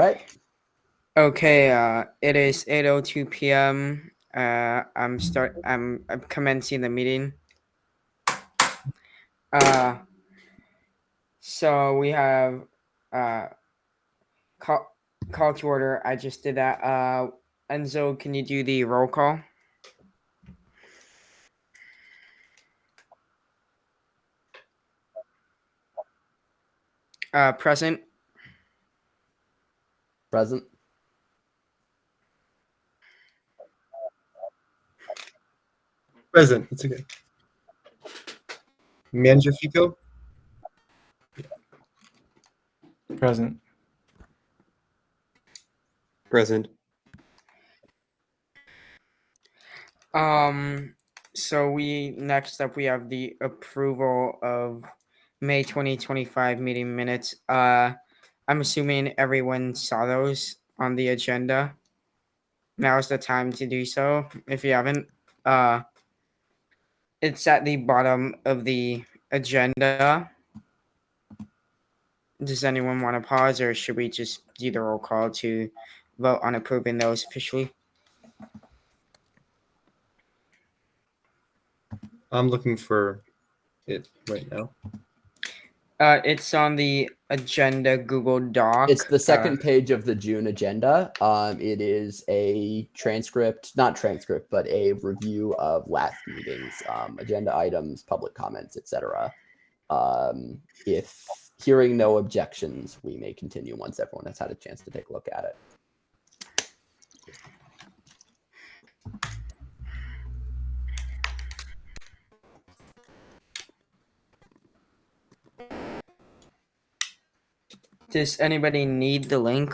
Right. Okay, it is 8:02 p.m. I'm commencing the meeting. So we have uh call to order. I just did that. Enzo, can you do the roll call? Present. Present. Present. It's okay. Mangiafico. Present. Present. So next up we have the approval of May 2025 meeting minutes. I'm assuming everyone saw those on the agenda. Now's the time to do so. If you haven't, it's at the bottom of the agenda. Does anyone want to pause, or should we just do the roll call to vote on approving those officially? I'm looking for it right now. It's on the agenda Google Doc. It's the second page of the June agenda. It is a transcript, not transcript, but a review of last meetings, agenda items, public comments, etc. If hearing no objections, we may continue once everyone has had a chance to take a look at it. Does anybody need the link?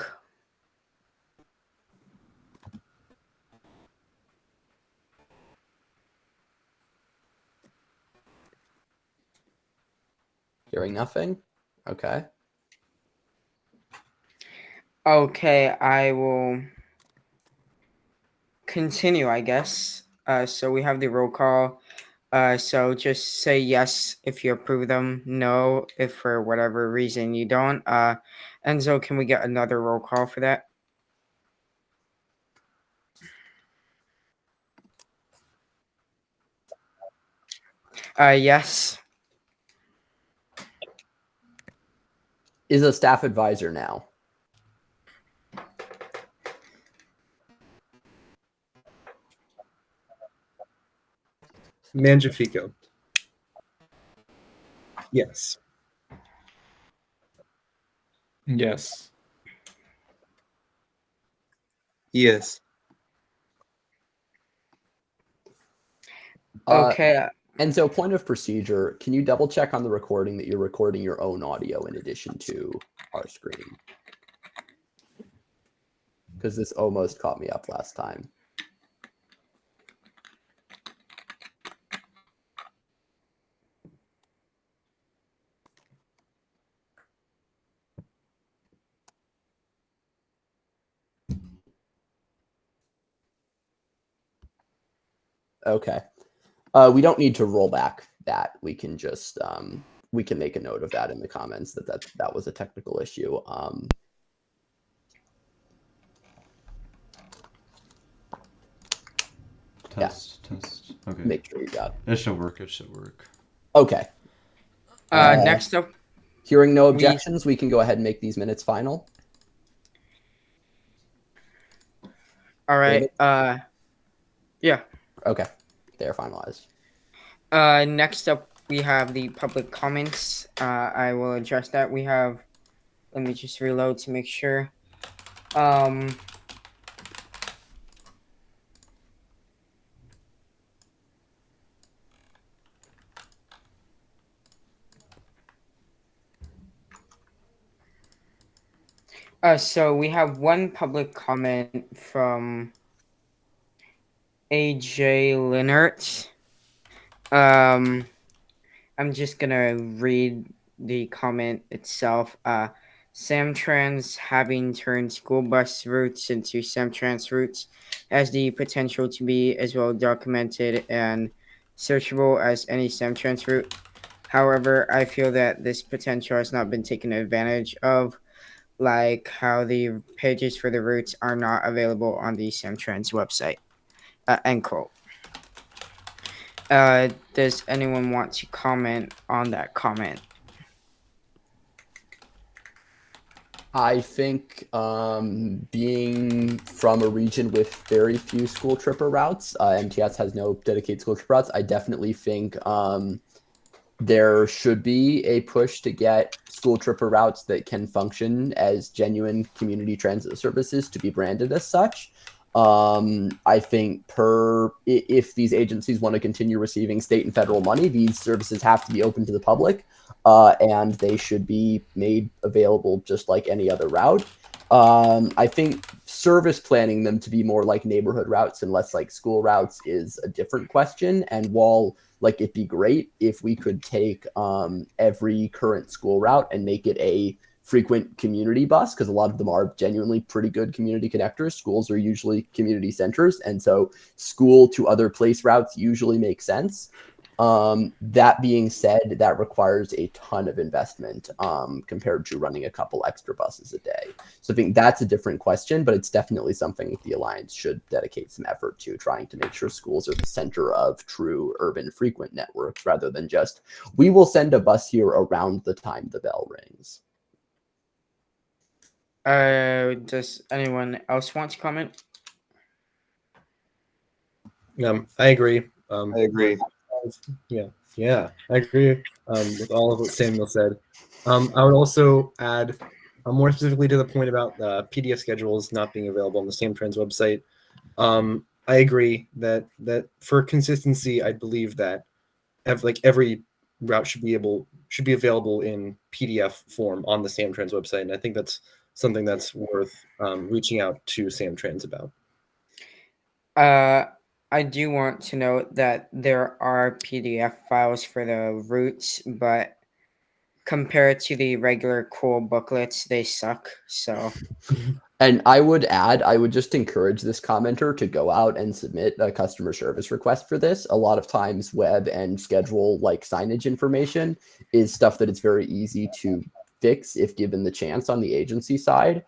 Hearing nothing? Okay. Okay, I will continue, I guess. So we have the roll call. So just say yes if you approve them, no if for whatever reason you don't. Enzo, can we get another roll call for that? Yes. Is a staff advisor now. Mangiafico. Yes. Yes. Yes. Okay. And so, point of procedure, can you double check on the recording that you're recording your own audio in addition to our screen? Because this almost caught me up last time. Okay. We don't need to roll back that. We can just we can make a note of that in the comments that was a technical issue. Test. Okay. Make sure you got it. It should work. It should work. Okay. Next up. Hearing no objections, we can go ahead and make these minutes final. All right. Yeah. Okay. They're finalized. Next up, we have the public comments. I will address that. We have. Let me just reload to make sure. So we have one public comment from AJ Linnert. I'm just gonna read the comment itself. Samtrans having turned school bus routes into Samtrans routes has the potential to be as well documented and searchable as any Samtrans route. However, I feel that this potential has not been taken advantage of. like how the pages for the routes are not available on the Samtrans website. End quote. Does anyone want to comment on that comment? I think being from a region with very few school tripper routes, MTS has no dedicated school tripper routes. I definitely think there should be a push to get school tripper routes that can function as genuine community transit services to be branded as such. I think if these agencies want to continue receiving state and federal money, these services have to be open to the public, and they should be made available just like any other route. I think service planning them to be more like neighborhood routes and less like school routes is a different question. And while like it'd be great if we could take every current school route and make it a frequent community bus, because a lot of them are genuinely pretty good community connectors. Schools are usually community centers, and so school to other place routes usually make sense. That being said, that requires a ton of investment compared to running a couple extra buses a day. So I think that's a different question, but it's definitely something the Alliance should dedicate some effort to, trying to make sure schools are the center of true urban frequent networks rather than just, we will send a bus here around the time the bell rings. Does anyone else want to comment? I agree. I agree. Yeah, I agree with all of what Samuel said. I would also add more specifically to the point about PDF schedules not being available on the Samtrans website. I agree that for consistency, I believe that every route should be available in PDF form on the Samtrans website, and I think that's something that's worth reaching out to Samtrans about. I do want to note that there are PDF files for the routes, but compared to the regular cool booklets, they suck. So, And I would add, I would just encourage this commenter to go out and submit a customer service request for this. A lot of times web and schedule like signage information is stuff that it's very easy to fix if given the chance on the agency side.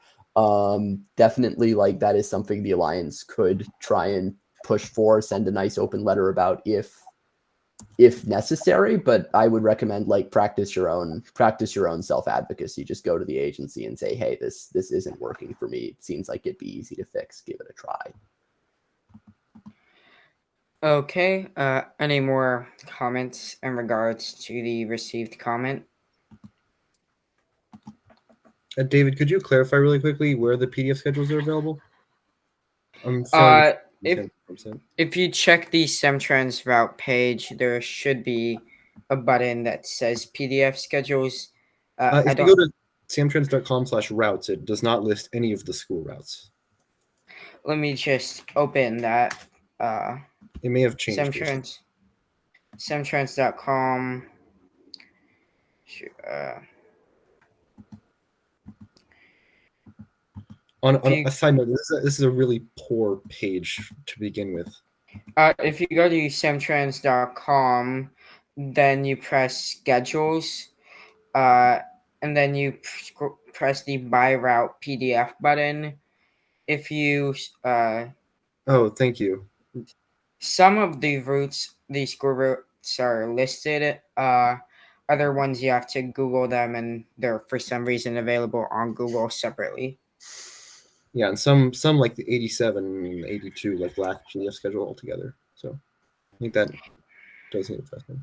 Definitely like that is something the Alliance could try and push for, send a nice open letter about if necessary, but I would recommend like practice your own self-advocacy. Just go to the agency and say, hey, this isn't working for me. It seems like it'd be easy to fix. Give it a try. okay. Any more comments in regards to the received comment? David, could you clarify really quickly where the PDF schedules are available? I'm failing to If understand 100%. if you check the Semtrans route page, there should be a button that says PDF schedules. I If you don't. go to samtrans.com/routes, it does not list any of the school routes. Let me just open that. It may have changed. Semtrans. Semtrans.com. On you- a side note, this is a really poor page to begin with. If you go to semtrans.com, then you press schedules, and then you press the buy route PDF button. If you Oh, thank you. some of the routes, the school routes are listed. Other ones you have to Google them, and they're for some reason available on Google separately. Yeah, and some like the 87 and 82 like lack PDF schedule altogether. So I think that does need adjustment.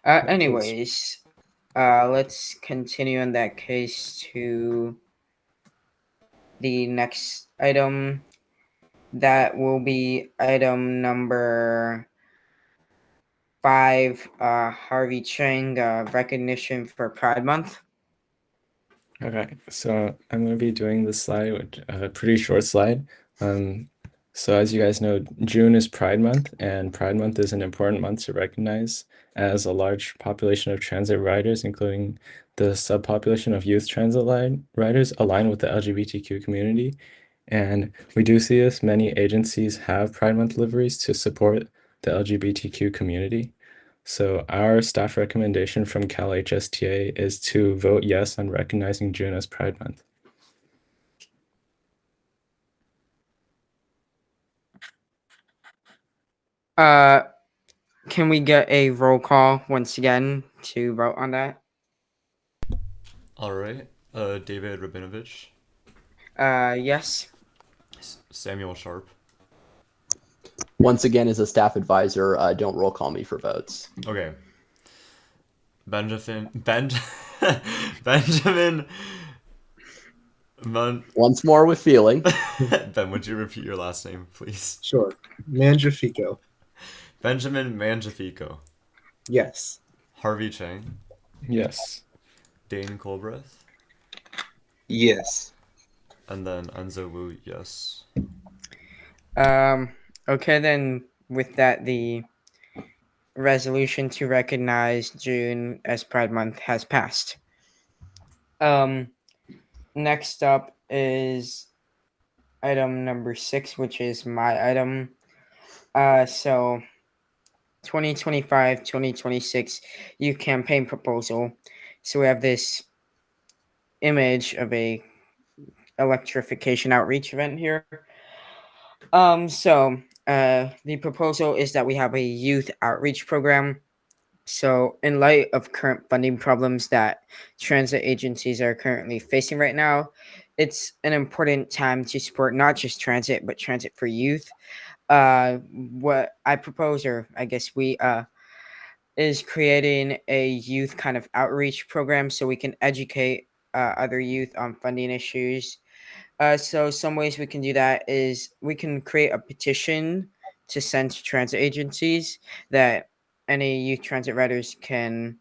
Anyways, let's continue in that case to the next item. That will be item number 5. Harvey Chang, recognition for Pride Month. Okay, so I'm going to be doing this slide, which a pretty short slide. So as you guys know, June is Pride Month, and Pride Month is an important month to recognize as a large population of transit riders, including the subpopulation of youth transit riders, align with the LGBTQ community. And we do see this. Many agencies have Pride Month liveries to support the LGBTQ community. So our staff recommendation from CalHSTA is to vote yes on recognizing June as Pride Month. Can we get a roll call once again to vote on that? All right. David Rabinovich, Yes. Samuel Sharp. Once again, as a staff advisor, don't roll call me for votes. Okay. Benjamin Once more with feeling. Ben, would you repeat your last name, please? Sure. Mangiafico. Benjamin Mangiafico. Yes. Harvey Chang. Yes. Dane Colbreth. Yes. And then Enzo Wu, yes. Okay, then with that, the resolution to recognize June as Pride Month has passed. Next up is item number 6, which is my item. So 2025-2026 youth campaign proposal. So we have this image of a electrification outreach event here. The proposal is that we have a youth outreach program. So, in light of current funding problems that transit agencies are currently facing right now, it's an important time to support not just transit, but transit for youth. What I propose, or I guess we, is creating a youth kind of outreach program so we can educate other youth on funding issues. So some ways we can do that is we can create a petition to send to transit agencies that any youth transit riders can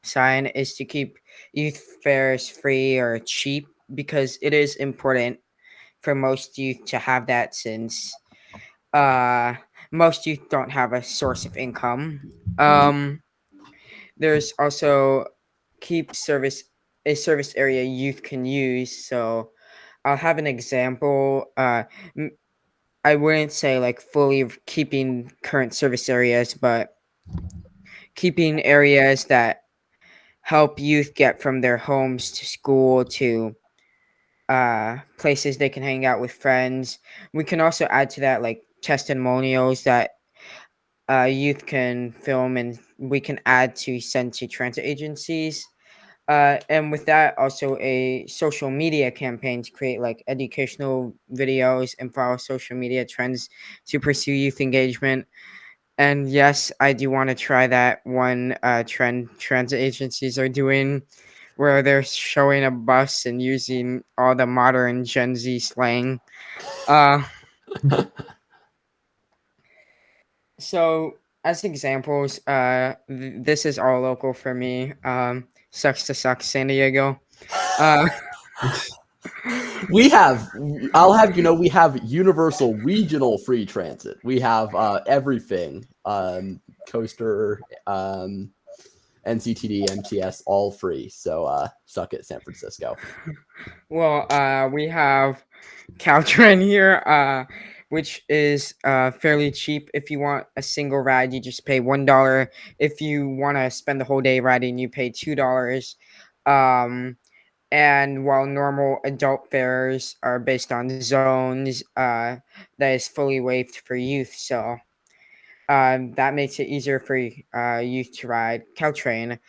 sign is to keep youth fares free or cheap because it is important for most youth to have that since most youth don't have a source of income. There's also keep service a service area youth can use. So I'll have an example. I wouldn't say like fully keeping current service areas, but keeping areas that help youth get from their homes to school to places they can hang out with friends. We can also add to that like testimonials that youth can film and we can add to send to transit agencies. And with that, also a social media campaign to create like educational videos and follow social media trends to pursue youth engagement. And yes, I do want to try that one trend transit agencies are doing where they're showing a bus and using all the modern Gen Z slang. Uh, so as examples, this is all local for me. Sucks to suck, San Diego. Uh, We have, I'll have you know, we have universal regional free transit. We have everything, coaster, NCTD, MTS, all free. So suck it, San Francisco. well, we have Caltrain here, which is fairly cheap. If you want a single ride, you just pay $1. If you want to spend the whole day riding, you pay $2. Um, and while normal adult fares are based on zones, that is fully waived for youth. So that makes it easier for youth to ride Caltrain.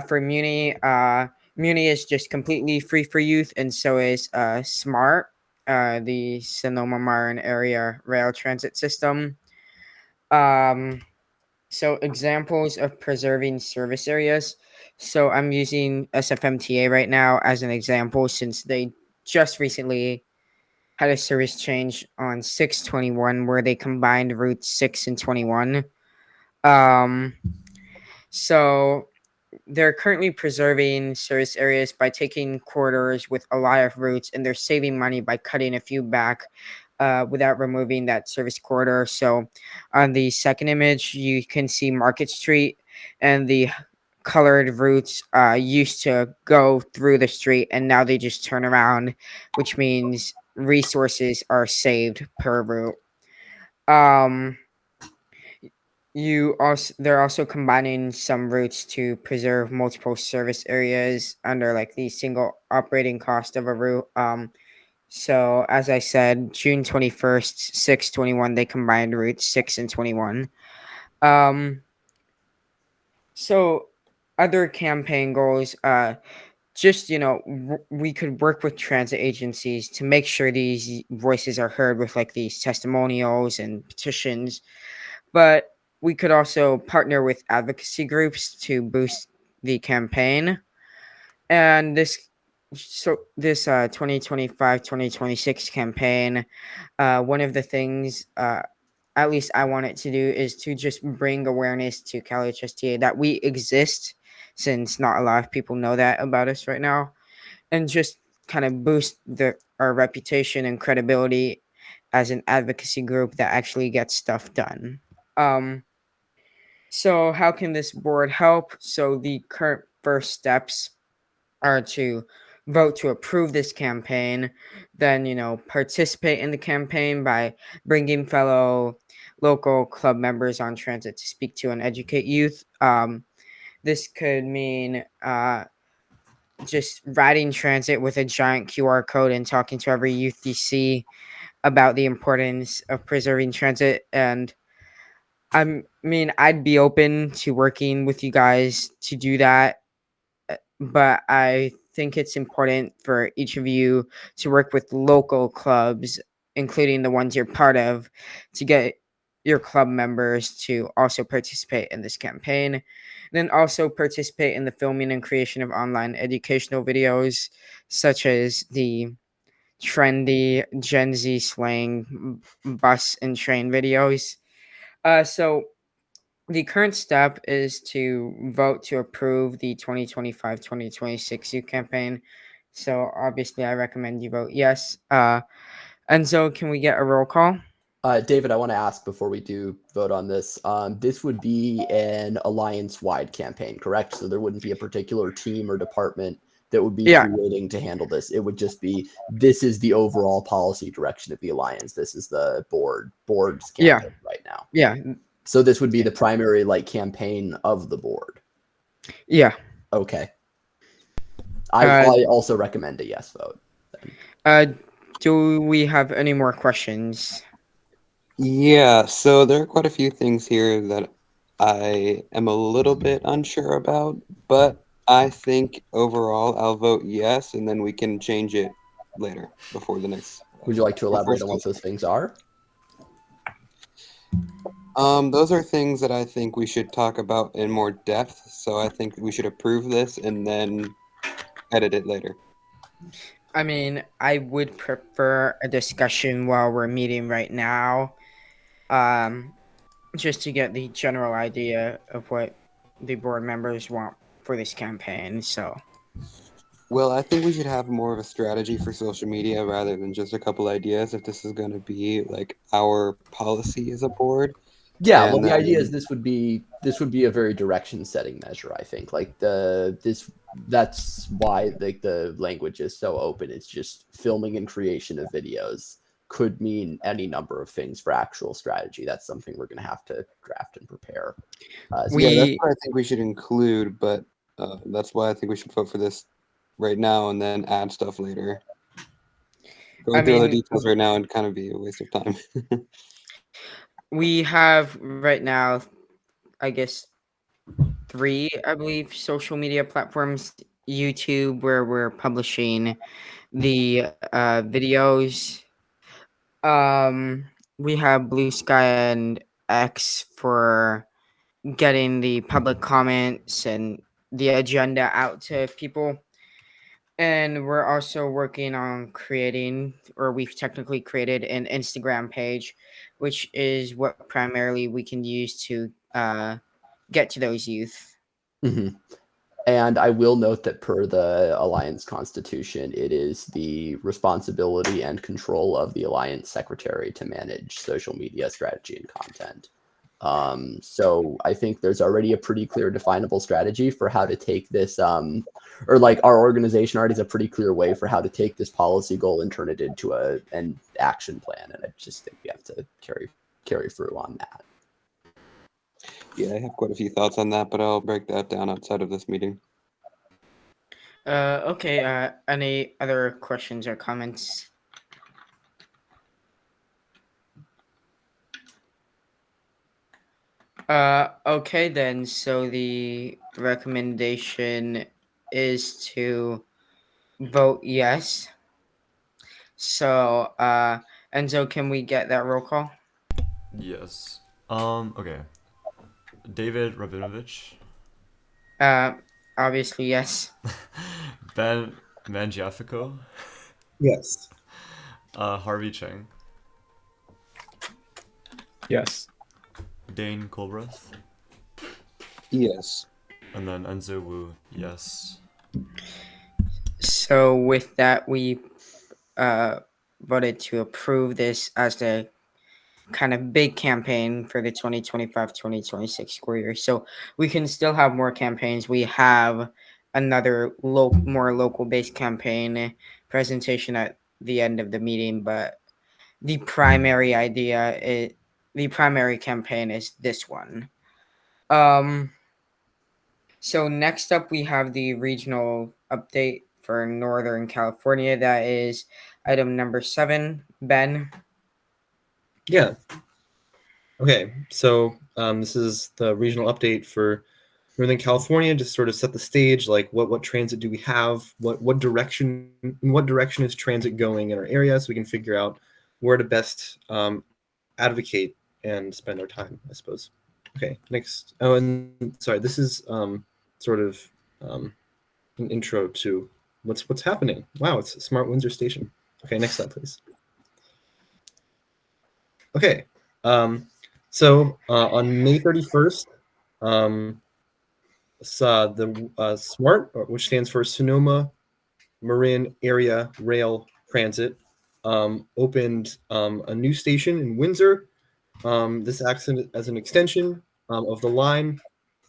For Muni, Muni is just completely free for youth, and so is Smart, the Sonoma Marin area rail transit system. Um, so examples of preserving service areas. So I'm using SFMTA right now as an example since they just recently had a service change on 621 where they combined routes 6 and 21. Um, so they're currently preserving service areas by taking corridors with a lot of routes, and they're saving money by cutting a few back without removing that service corridor. So on the second image, you can see Market Street, and the colored routes used to go through the street, and now they just turn around, which means resources are saved per route. Um, they're also combining some routes to preserve multiple service areas under like the single operating cost of a route. So as I said, June 21st, 621, they combined routes 6 and 21. Um, so other campaign goals, just we could work with transit agencies to make sure these voices are heard with like these testimonials and petitions, but we could also partner with advocacy groups to boost the campaign. And this 2025-2026 campaign, one of the things at least I want it to do is to just bring awareness to CalHSTA that we exist, since not a lot of people know that about us right now, and just kind of boost our reputation and credibility as an advocacy group that actually gets stuff done. Um, so how can this board help? So the current first steps are to vote to approve this campaign, then participate in the campaign by bringing fellow local club members on transit to speak to and educate youth. This could mean just riding transit with a giant QR code and talking to every youth you see about the importance of preserving transit. And I'd be open to working with you guys to do that, but I think it's important for each of you to work with local clubs, including the ones you're part of, to get your club members to also participate in this campaign. And then also participate in the filming and creation of online educational videos, such as the trendy Gen Z slang bus and train videos. So the current step is to vote to approve the 2025-2026 youth campaign. So obviously, I recommend you vote yes. Enzo, can we get a roll call? David, I want to ask before we do vote on this. This would be an alliance-wide campaign, correct? So there wouldn't be a particular team or department that would be Yeah. creating to handle this. It would just be, this is the overall policy direction of the alliance. This is the board's campaign right now. Yeah. So this would be the primary campaign of the board. Yeah. Okay. I also recommend a yes vote. Do we have any more questions? Yeah, so there are quite a few things here that I am a little bit unsure about, but I think overall I'll vote yes, and then we can change it later before the next. Would you like to elaborate on what those things are? Those are things that I think we should talk about in more depth. So I think we should approve this and then edit it later. I would prefer a discussion while we're meeting right now, just to get the general idea of what the board members want for this campaign. So, Well, I think we should have more of a strategy for social media rather than just a couple ideas if this is going to be like our policy as a board. Yeah, well, And the then, idea is this would be a very direction setting measure. I think that's why the language is so open. It's just filming and creation of videos could mean any number of things for actual strategy. That's something we're going to have to draft and prepare. yeah, that's what I think we should include, but that's why I think we should vote for this right now and then add stuff later. Going through all the details right now would kind of be a waste of time. we have right now, I guess, 3, I believe, social media platforms. YouTube, where we're publishing the videos. We have Blue Sky and X for getting the public comments and the agenda out to people. And we're also working on creating, or we've technically created, an Instagram page, which is what primarily we can use to get to those youth. Mm-hmm. And I will note that per the Alliance Constitution, it is the responsibility and control of the Alliance Secretary to manage social media strategy and content. So I think there's already a pretty clear definable strategy for how to take this, or our organization already has a pretty clear way for how to take this policy goal and turn it into an action plan. And I just think we have to carry through on that. Yeah, I have quite a few thoughts on that, but I'll break that down outside of this meeting. Okay. Any other questions or comments? Okay then. So the recommendation is to vote yes. So, Enzo, can we get that roll call? Yes. Okay. David Rabinovich. Uh, Obviously yes. Ben Mangiafico. Yes. Harvey Cheng. Yes. Dane Colbreth. Yes. And then Enzo Wu. Yes. So with that, we voted to approve this as the kind of big campaign for the 2025-2026 school year. So we can still have more campaigns. We have another more local based campaign presentation at the end of the meeting, but the primary the primary campaign is this one. So next up we have the regional update for Northern California. That is item number 7. Ben. Yeah. Okay. So this is the regional update for Northern California, just sort of set the stage, like what transit do we have, what direction in what direction is transit going in our area, so we can figure out where to best advocate and spend our time, I suppose. Okay, next. Oh, and sorry, this is sort of an intro to what's happening. Wow, it's Smart Windsor Station. Okay, next slide, please. Okay, so on May 31st, the SMART, which stands for Sonoma Marin Area Rail Transit, opened a new station in Windsor. This acts as an extension of the line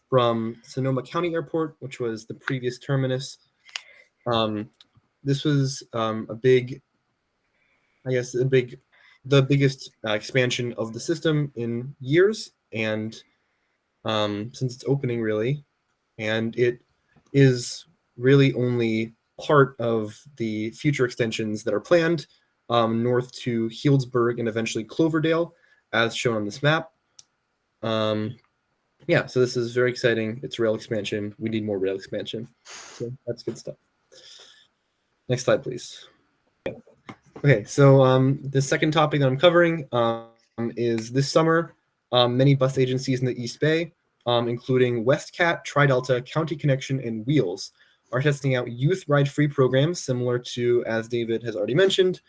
from Sonoma County Airport, which was the previous terminus. This was a big, I guess, the biggest expansion of the system in years, and since its opening, really, and it is really only part of the future extensions that are planned north to Healdsburg and eventually Cloverdale, as shown on this map. Yeah, so this is very exciting. It's rail expansion. We need more rail expansion. So that's good stuff. Next slide, please. Okay, so the second topic that I'm covering is this summer, many bus agencies in the East Bay, including WestCat, Tri-Delta, County Connection, and Wheels, are testing out youth ride-free programs similar to, as David has already mentioned,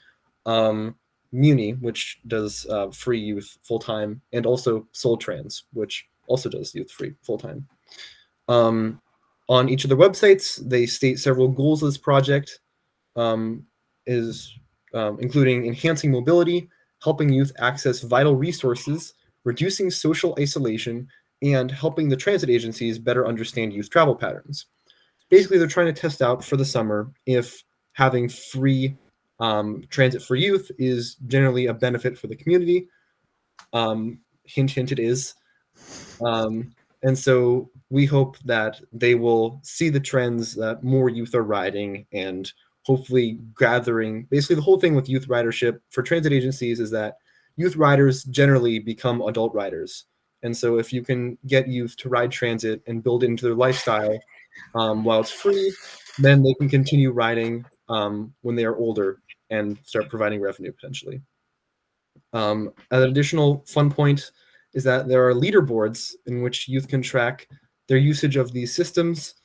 Muni, which does free youth full-time, and also Soul Trans, which also does youth free full-time. On each of their websites, they state several goals of this project, including enhancing mobility, helping youth access vital resources, reducing social isolation, and helping the transit agencies better understand youth travel patterns. Basically, they're trying to test out for the summer if having free transit for youth is generally a benefit for the community. Hint, hint, it is. And so we hope that they will see the trends that more youth are riding and hopefully gathering. Basically, the whole thing with youth ridership for transit agencies is that youth riders generally become adult riders. And so if you can get youth to ride transit and build it into their lifestyle while it's free, then they can continue riding when they are older and start providing revenue potentially. An additional fun point is that there are leaderboards in which youth can track their usage of these systems.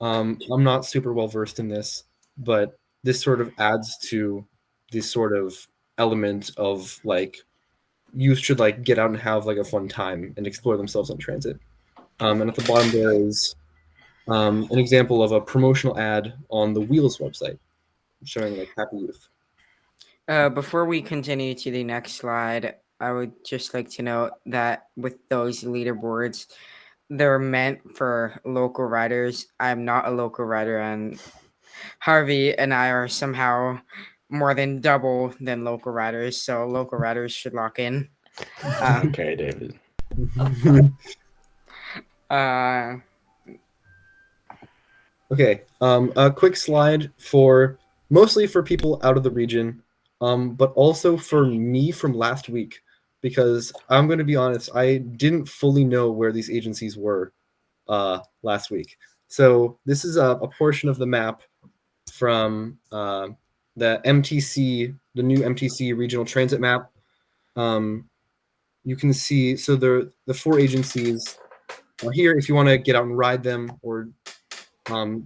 I'm not super well versed in this, but this sort of adds to this sort of element of like youth should like get out and have like a fun time and explore themselves on transit. And at the bottom there is an example of a promotional ad on the Wheels website showing like happy youth. Before we continue to the next slide, I would just like to note that with those leaderboards, they're meant for local riders. I'm not a local rider, and Harvey and I are somehow more than double than local riders, so local riders should lock in. Okay, David. Uh, Okay, a quick slide for mostly for people out of the region, but also for me from last week. because I'm going to be honest, I didn't fully know where these agencies were last week. So this is a portion of the map from the MTC, the new MTC regional transit map. You can see, so the 4 agencies are here if you want to get out and ride them, or so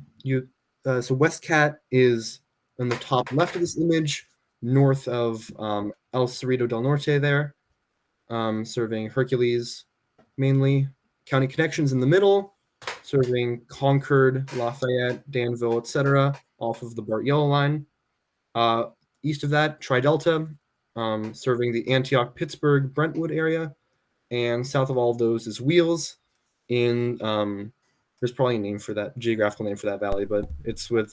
Westcat is on the top left of this image, north of El Cerrito del Norte there, serving Hercules mainly. County Connections in the middle, serving Concord, Lafayette, Danville, etc., off of the BART Yellow Line. East of that, Tri-Delta, serving the Antioch, Pittsburgh, Brentwood area. And south of all of those is Wheels in there's probably a name for that, geographical name for that valley, but it's with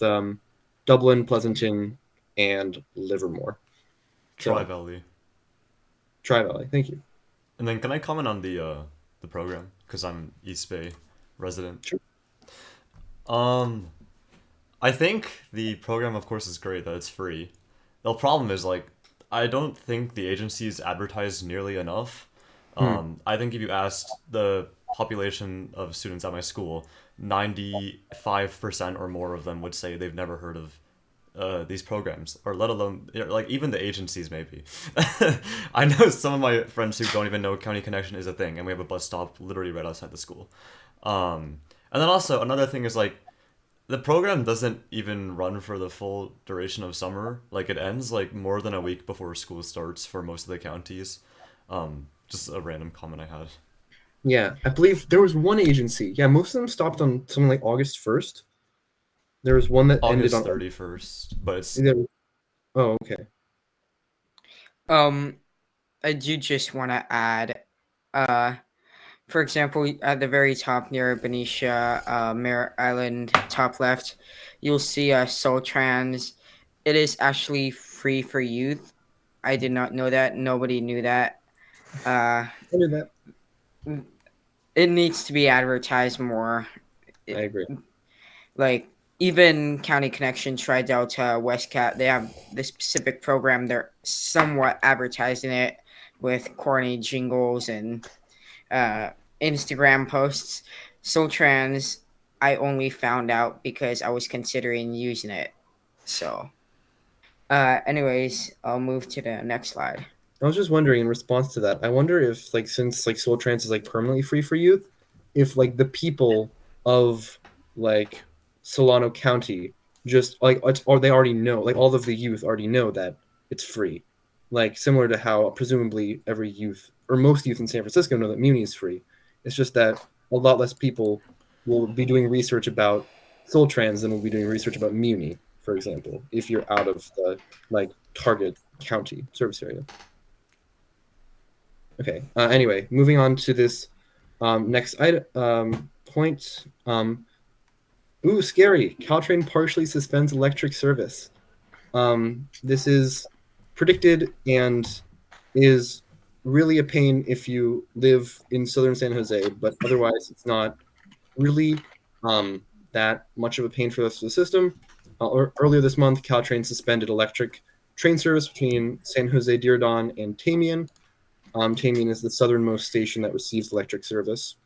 Dublin, Pleasanton, and Livermore. Tri-Valley. Tri-Valley, thank you. And then can I comment on the program? Because I'm East Bay resident. Sure. I think the program, of course, is great that it's free. The problem is, like, I don't think the agencies advertise nearly enough. I think if you asked the population of students at my school, 95% or more of them would say they've never heard of these programs, or let alone, like, even the agencies maybe. I know some of my friends who don't even know County Connection is a thing, and we have a bus stop literally right outside the school. And then also, another thing is, like, the program doesn't even run for the full duration of summer. Like, it ends, like, more than a week before school starts for most of the counties. Just a random comment I had. Yeah, I believe there was one agency. Yeah, most of them stopped on something like August 1st. There was one that August ended on 31st, but it's... Oh, okay. I do just want to add, for example, at the very top near Benicia, Merritt Island, top left, you'll see Soul Trans. It is actually free for youth. I did not know that. Nobody knew that. I knew that. It needs to be advertised more. I agree. Like, even County Connection, Tri-Delta, Westcat, they have this specific program. They're somewhat advertising it with corny jingles and Instagram posts. Soul Trans, I only found out because I was considering using it. So, anyways, I'll move to the next slide. I was just wondering, in response to that, I wonder if, like, since like Soul Trans is like permanently free for youth, if like the people of like Solano County just like or they already know, like all of the youth already know that it's free, like similar to how presumably every youth or most youth in San Francisco know that Muni is free. It's just that a lot less people will be doing research about Soul Trans than will be doing research about Muni, for example, if you're out of the like target county service area. Okay. Anyway, moving on to this next point. Ooh, scary. Caltrain partially suspends electric service. This is predicted and is really a pain if you live in southern San Jose, but otherwise it's not really that much of a pain for the rest of the system. Earlier this month, Caltrain suspended electric train service between San Jose Diridon and Tamian. Tamian is the southernmost station that receives electric service.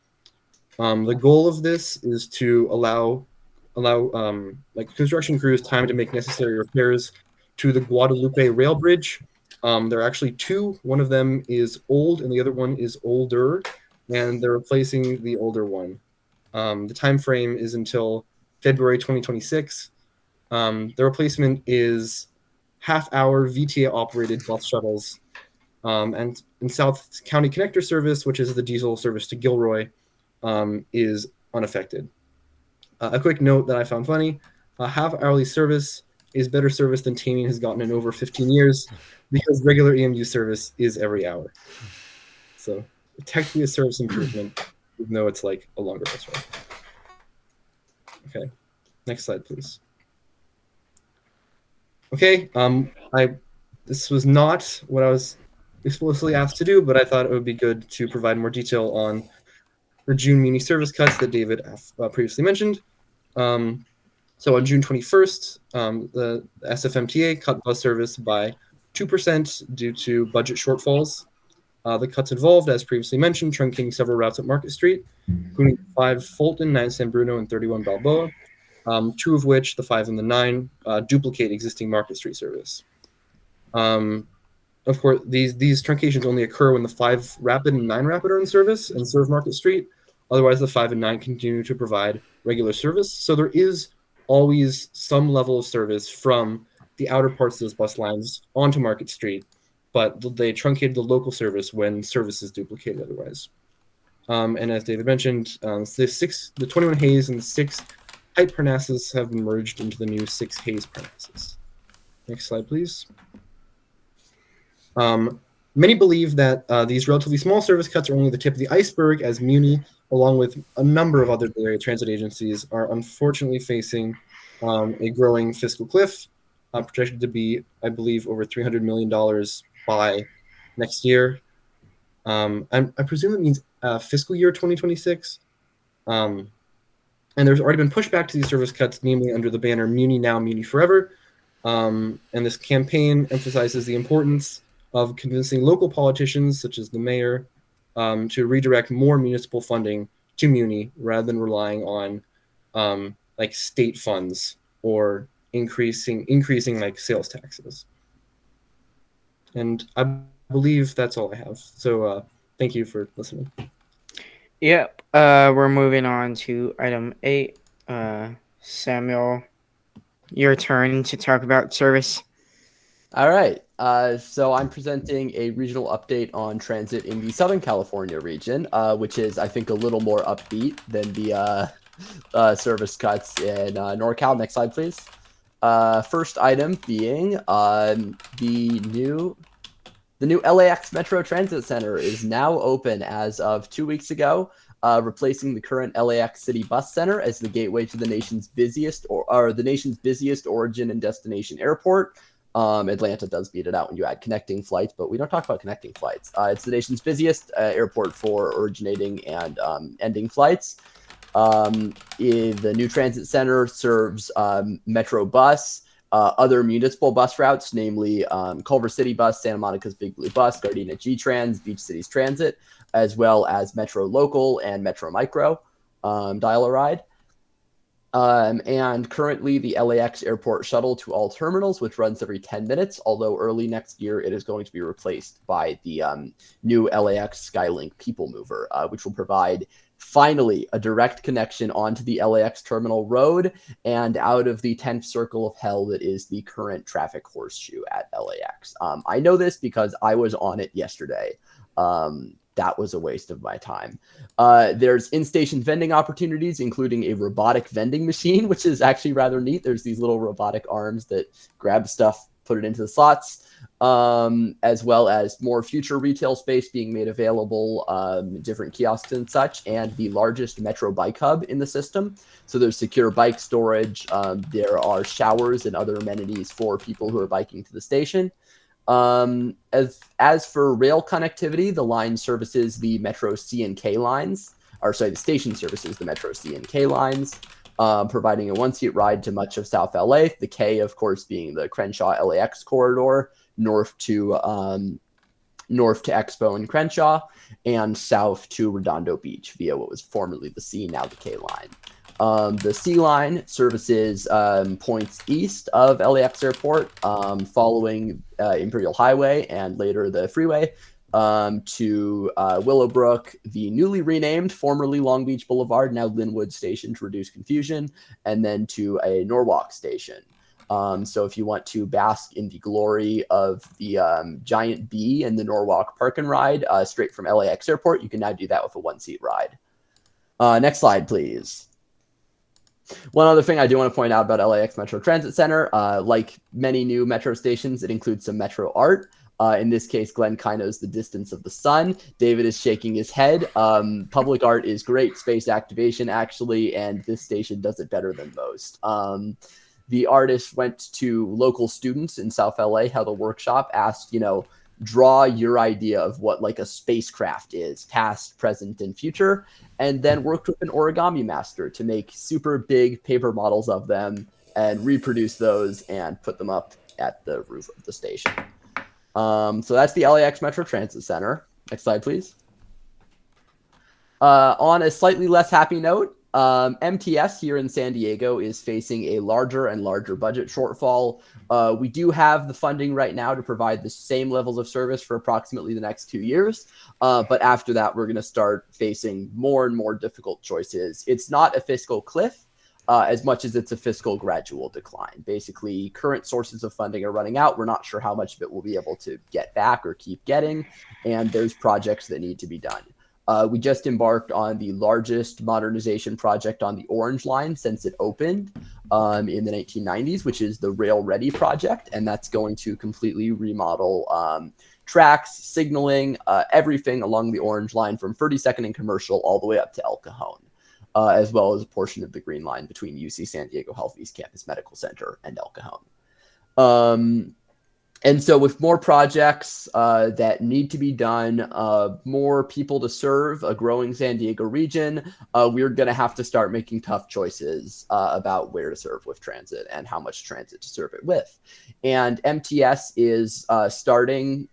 The goal of this is to allow like construction crews time to make necessary repairs to the Guadalupe rail bridge. There are actually 2. One of them is old and the other one is older, and they're replacing the older one. The time frame is until February 2026. The replacement is half-hour VTA operated bus shuttles. And in South County Connector service, which is the diesel service to Gilroy, is unaffected. A quick note that I found funny, half-hourly service is better service than Tamian has gotten in over 15 years because regular EMU service is every hour. So technically a service improvement, even though it's like a longer bus ride. Okay, next slide, please. Okay, this was not what I was explicitly asked to do, but I thought it would be good to provide more detail on the June Muni service cuts that David previously mentioned. So on June 21st, the SFMTA cut bus service by 2% due to budget shortfalls. The cuts involved, as previously mentioned, truncating several routes at Market Street, including 5 Fulton, 9 San Bruno, and 31 Balboa, 2 of which, the 5 and the 9, duplicate existing Market Street service. Of course, these truncations only occur when the 5 Rapid and 9 Rapid are in service and serve Market Street. Otherwise, the 5 and 9 continue to provide regular service. So there is always some level of service from the outer parts of those bus lines onto Market Street, but they truncated the local service when service is duplicated otherwise. And as David mentioned, the 21 Hayes and the 6 Height Parnassus have merged into the new 6 Hayes Parnassus. Next slide, please. Many believe that these relatively small service cuts are only the tip of the iceberg, as Muni, along with a number of other area transit agencies, are unfortunately facing a growing fiscal cliff, projected to be, I believe, over $300 million by next year. I presume it means fiscal year 2026. And there's already been pushback to these service cuts, namely under the banner Muni Now, Muni Forever. And this campaign emphasizes the importance of convincing local politicians, such as the mayor, to redirect more municipal funding to Muni rather than relying on like state funds or increasing like sales taxes. And I believe that's all I have. So thank you for listening. Yep. We're moving on to item 8. Samuel, your turn to talk about service. All right. So I'm presenting a regional update on transit in the Southern California region, which is, I think, a little more upbeat than the service cuts in NorCal. Next slide, please. First item being the new LAX Metro Transit Center is now open as of 2 weeks ago, replacing the current LAX City Bus Center as the gateway to the nation's busiest origin and destination airport. Atlanta does beat it out when you add connecting flights, but we don't talk about connecting flights. It's the nation's busiest airport for originating and ending flights. The new transit center serves Metro Bus, other municipal bus routes, namely Culver City Bus, Santa Monica's Big Blue Bus, Gardena G-Trans, Beach Cities Transit, as well as Metro Local and Metro Micro dial-a-ride. And currently the LAX airport shuttle to all terminals, which runs every 10 minutes, although early next year it is going to be replaced by the new LAX Skylink People Mover, which will provide finally a direct connection onto the LAX terminal road and out of the 10th circle of hell that is the current traffic horseshoe at LAX. I know this because I was on it yesterday. That was a waste of my time. There's in-station vending opportunities, including a robotic vending machine, which is actually rather neat. There's these little robotic arms that grab stuff, put it into the slots, as well as more future retail space being made available, different kiosks and such, and the largest Metro bike hub in the system. So there's secure bike storage. There are showers and other amenities for people who are biking to the station. As for rail connectivity, the line services the Metro C and K lines, the station services the Metro C and K lines, providing a one-seat ride to much of South LA. The K, of course, being the Crenshaw LAX corridor, north to Expo and Crenshaw, and south to Redondo Beach via what was formerly the C, now the K line. The C line services points east of LAX Airport, following Imperial Highway and later the freeway, to Willowbrook, the newly renamed, formerly Long Beach Boulevard, now Linwood Station to reduce confusion, and then to a Norwalk Station. So if you want to bask in the glory of the giant bee and the Norwalk Park and Ride straight from LAX Airport, you can now do that with a one-seat ride. Next slide, please. One other thing I do want to point out about LAX Metro Transit Center, like many new Metro stations, it includes some Metro art. In this case, Glenn Kino's The Distance of the Sun. David is shaking his head. Public art is great space activation, actually, and this station does it better than most. The artist went to local students in South LA, held a workshop, asked, draw your idea of what like a spacecraft is, past, present, and future, and then worked with an origami master to make super big paper models of them and reproduce those and put them up at the roof of the station. So that's the LAX Metro Transit Center. Next slide, please. On a slightly less happy note, MTS here in San Diego is facing a larger and larger budget shortfall. We do have the funding right now to provide the same levels of service for approximately the next 2 years. But after that, we're going to start facing more and more difficult choices. It's not a fiscal cliff as much as it's a fiscal gradual decline. Basically, current sources of funding are running out. We're not sure how much of it we'll be able to get back or keep getting. And there's projects that need to be done. We just embarked on the largest modernization project on the Orange Line since it opened in the 1990s, which is the Rail Ready project. And that's going to completely remodel tracks, signaling, everything along the Orange Line from 32nd and Commercial all the way up to El Cajon, as well as a portion of the Green Line between UC San Diego Health East Campus Medical Center and El Cajon. And so with more projects that need to be done, more people to serve a growing San Diego region, we're going to have to start making tough choices about where to serve with transit and how much transit to serve it with. And MTS is starting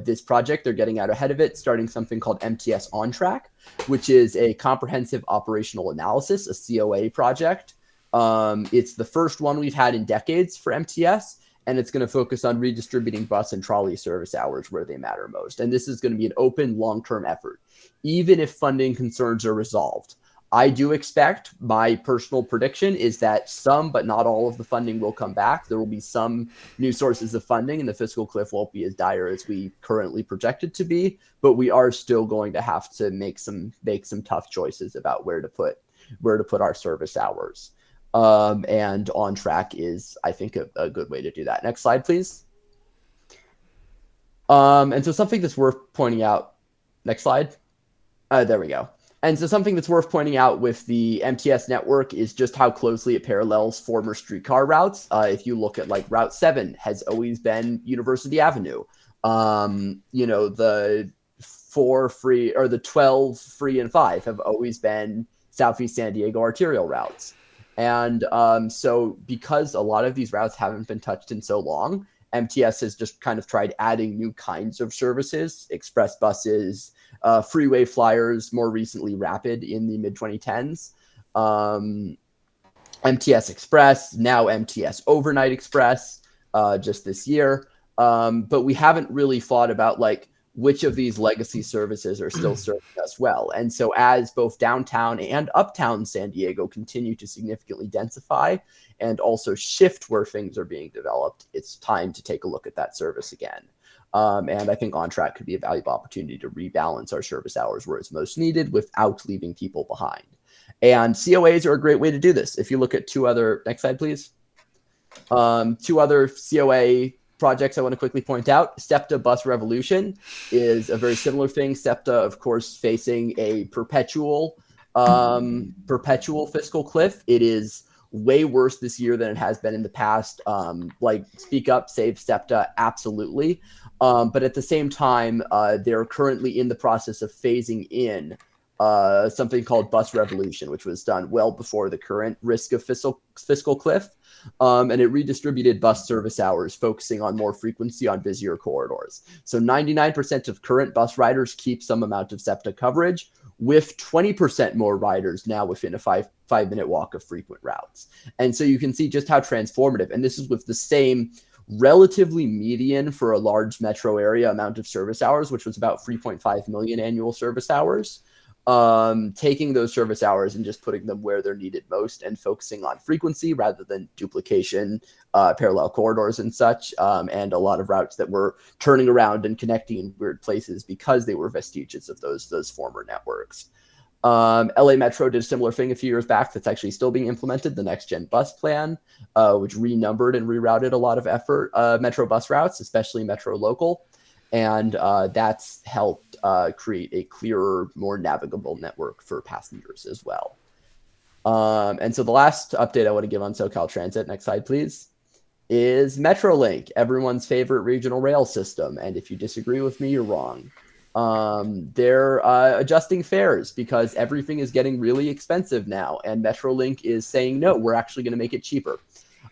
this project. They're getting out ahead of it, starting something called MTS On Track, which is a comprehensive operational analysis, a COA project. It's the first one we've had in decades for MTS. And it's going to focus on redistributing bus and trolley service hours where they matter most. And this is going to be an open, long-term effort, even if funding concerns are resolved. I do expect, my personal prediction is that some, but not all of the funding will come back. There will be some new sources of funding, and the fiscal cliff won't be as dire as we currently project it to be. But we are still going to have to make some tough choices about where to put our service hours. And On Track is, I think, a good way to do that. Next slide, please. And so something that's worth pointing out. Next slide. There we go. And so something that's worth pointing out with the MTS network is just how closely it parallels former streetcar routes. If you look at like Route 7 has always been University Avenue. The 4 free or the 12 free and 5 have always been Southeast San Diego arterial routes. And so because a lot of these routes haven't been touched in so long, MTS has just kind of tried adding new kinds of services, express buses, freeway flyers, more recently Rapid in the mid-2010s, MTS Express, now MTS Overnight Express just this year. But we haven't really thought about like which of these legacy services are still serving us well. And so as both downtown and uptown San Diego continue to significantly densify and also shift where things are being developed, it's time to take a look at that service again. And I think On Track could be a valuable opportunity to rebalance our service hours where it's most needed without leaving people behind. And COAs are a great way to do this. If you look at next slide, please. 2 other COA projects I want to quickly point out. SEPTA Bus Revolution is a very similar thing. SEPTA, of course, facing a perpetual fiscal cliff. It is way worse this year than it has been in the past. Speak up, save SEPTA, absolutely. But at the same time, they're currently in the process of phasing in something called Bus Revolution, which was done well before the current risk of fiscal cliff. And it redistributed bus service hours, focusing on more frequency on busier corridors. So 99% of current bus riders keep some amount of SEPTA coverage, with 20% more riders now within a five-minute walk of frequent routes. And so you can see just how transformative, and this is with the same relatively median for a large metro area amount of service hours, which was about 3.5 million annual service hours. Taking those service hours and just putting them where they're needed most and focusing on frequency rather than duplication, parallel corridors and such, and a lot of routes that were turning around and connecting in weird places because they were vestiges of those former networks. LA Metro did a similar thing a few years back that's actually still being implemented, the Next Gen Bus Plan, which renumbered and rerouted a lot of Metro bus routes, especially Metro Local. And that's helped create a clearer, more navigable network for passengers as well. And so the last update I want to give on SoCal Transit, next slide, please, is Metrolink, everyone's favorite regional rail system. And if you disagree with me, you're wrong. They're adjusting fares because everything is getting really expensive now. And Metrolink is saying, no, we're actually going to make it cheaper.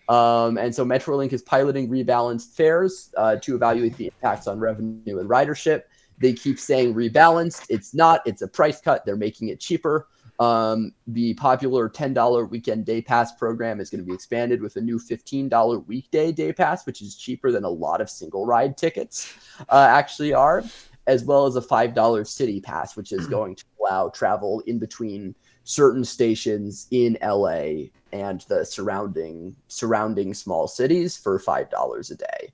And so Metrolink is piloting rebalanced fares to evaluate the impacts on revenue and ridership. They keep saying rebalanced. It's not. It's a price cut. They're making it cheaper. The popular $10 weekend day pass program is going to be expanded with a new $15 weekday day pass, which is cheaper than a lot of single ride tickets actually are, as well as a $5 city pass, which is going to allow travel in between certain stations in LA and the surrounding small cities for $5 a day.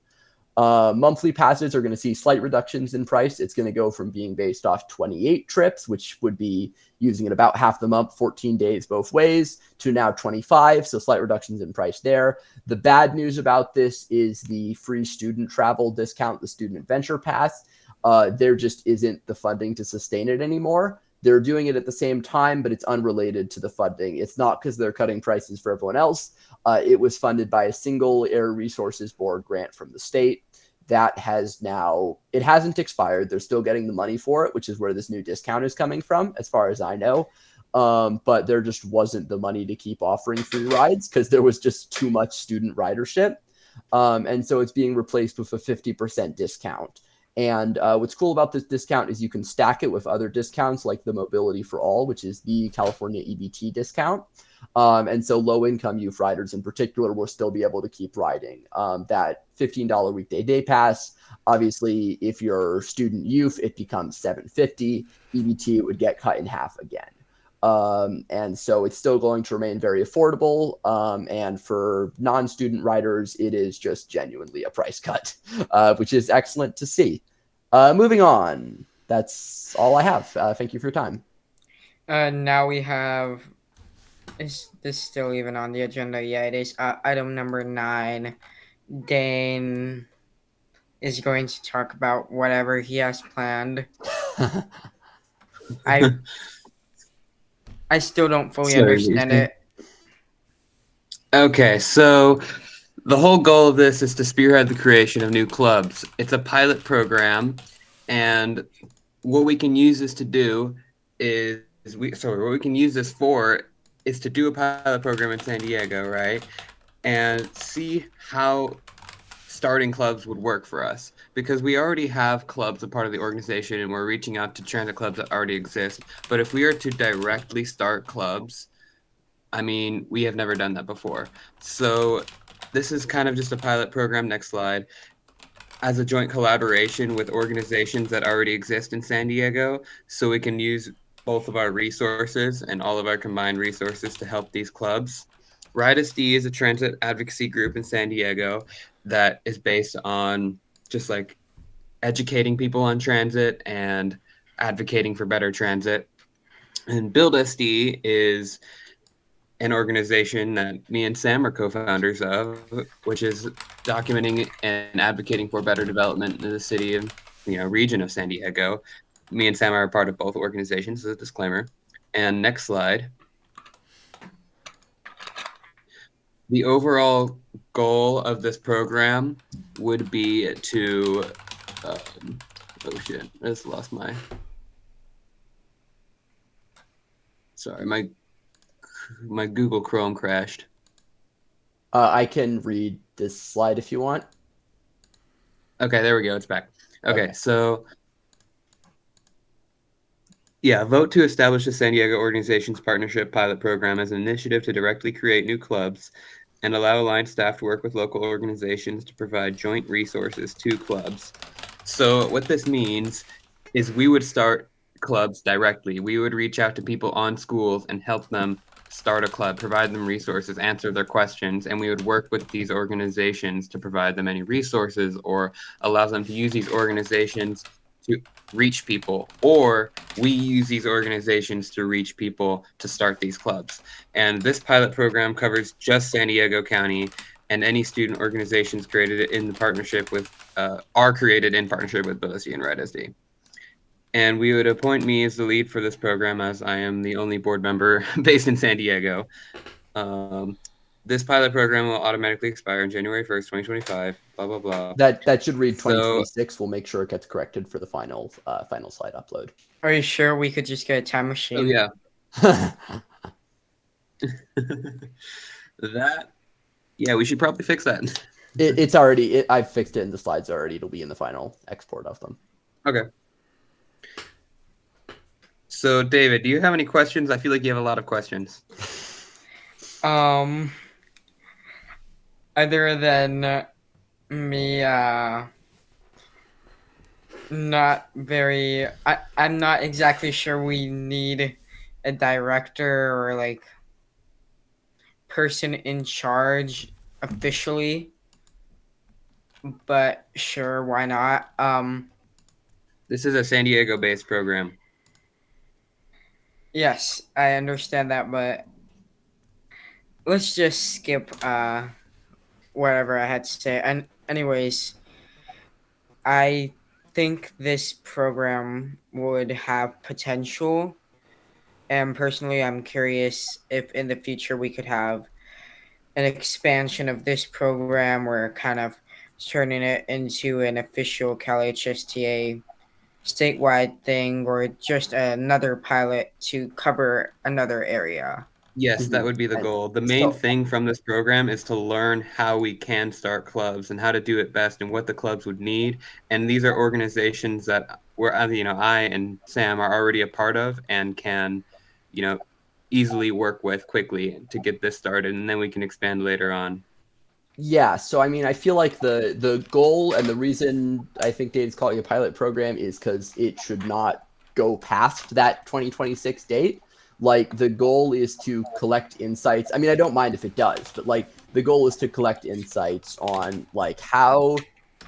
Monthly passes are going to see slight reductions in price. It's going to go from being based off 28 trips, which would be using it about half the month, 14 days both ways, to now 25. So slight reductions in price there. The bad news about this is the free student travel discount, the Student Adventure Pass. There just isn't the funding to sustain it anymore. They're doing it at the same time, but it's unrelated to the funding. It's not because they're cutting prices for everyone else. It was funded by a single Air Resources Board grant from the state. That has now, it hasn't expired. They're still getting the money for it, which is where this new discount is coming from, as far as I know. But there just wasn't the money to keep offering free rides because there was just too much student ridership. And so it's being replaced with a 50% discount. And what's cool about this discount is you can stack it with other discounts like the Mobility for All, which is the California EBT discount. And so low-income youth riders in particular will still be able to keep riding. That $15 weekday day pass, obviously, if you're student youth, it becomes $750. EBT would get cut in half again. And so it's still going to remain very affordable. And for non-student riders, it is just genuinely a price cut, which is excellent to see. Moving on. That's all I have. Thank you for your time. Now we have, is this still even on the agenda? Yeah, it is. Item number 9. Dane is going to talk about whatever he has planned. I still don't fully understand it. Okay, so the whole goal of this is to spearhead the creation of new clubs. It's a pilot program, and what we can use this to do is what we can use this for is to do a pilot program in San Diego, right? And see how starting clubs would work for us, because we already have clubs a part of the organization and we're reaching out to transit clubs that already exist. But if we are to directly start clubs, I mean, we have never done that before. So this is kind of just a pilot program, next slide, as a joint collaboration with organizations that already exist in San Diego, so we can use both of our resources and all of our combined resources to help these clubs. CalHSTA is a transit advocacy group in San Diego that is based on just like educating people on transit and advocating for better transit. And BuildSD is an organization that me and Sam are co-founders of, which is documenting and advocating for better development in the city and region of San Diego. Me and Sam are a part of both organizations, as a disclaimer. And next slide. The overall goal of this program would be to, oh shit, I just lost my, sorry, my Google Chrome crashed. I can read this slide if you want. Okay, there we go. It's back. Okay. So yeah, vote to establish the San Diego Organizations Partnership Pilot Program as an initiative to directly create new clubs and allow aligned staff to work with local organizations to provide joint resources to clubs. So what this means is we would start clubs directly. We would reach out to people on schools and help them start a club, provide them resources, answer their questions, and we would work with these organizations to provide them any resources or allow them to use these organizations to reach people, or we use these organizations to reach people to start these clubs. And this pilot program covers just San Diego County, and any student organizations created in partnership with are created in partnership with BuildSD and CalHSTA. And we would appoint me as the lead for this program, as I am the only board member based in San Diego. This pilot program will automatically expire on January 1st, 2025, blah, blah, blah. That should read 2026. We'll make sure it gets corrected for the final slide upload. Are you sure we could just get a time Oh, machine? yeah. Yeah, we should probably fix that. It's already, I've fixed it in the slides already. It'll be in the final export of them. Okay. So, David, do you have any questions? I feel like you have a lot of questions. Other than me, not very. I'm not exactly sure we need a director or like person in charge officially, but sure, why not? This is a San Diego-based program. Yes, I understand that, but let's just skip whatever I had to say. And anyways, I think this program would have potential. And personally, I'm curious if in the future we could have an expansion of this program where kind of turning it into an official CalHSTA statewide thing or just another pilot to cover another area. Yes, that Mhm. would be the And goal. The main so thing from this program is to learn how we can start clubs and how to do it best and what the clubs would need. And these are organizations that I and Sam are already a part of and can, you know, easily work with quickly to get this started, and then we can expand later on. yeah, so I mean, I feel like the goal and the reason I think Dave's calling it a pilot program is because it should not go past that 2026 date. Like the goal is to collect insights. I mean, I don't mind if it does, but like the goal is to collect insights on like how